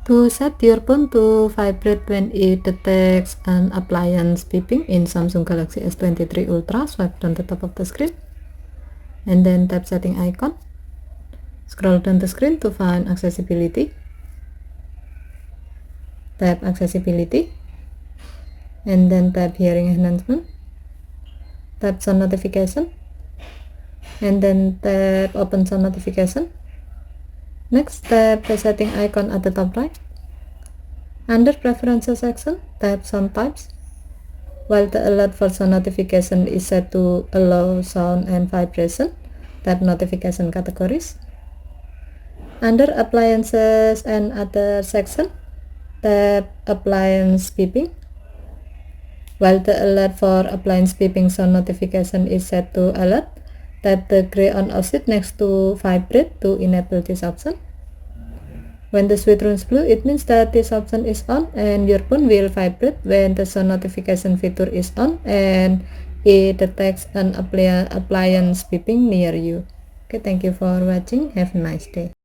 To set your phone to vibrate when it detects an appliance beeping in Samsung Galaxy S23 Ultra, swipe down the top of the screen and then tap setting icon. Scroll down the screen to find accessibility. Tap accessibility and then tap hearing enhancement. Tap sound notification and then tap open sound notification. Next, tap the setting icon at the top right. Under preferences section, tap sound types. While the alert for sound notification is set to allow sound and vibration, tap notification categories. Under appliances and other section, tap appliance beeping. While the alert for appliance beeping sound notification is set to alert, tap the gray on off switch next to vibrate to enable this option. When the switch turns blue, it means that this option is on and your phone will vibrate when the sound notification feature is on and it detects an appliance beeping near you. Okay, thank you for watching. Have a nice day.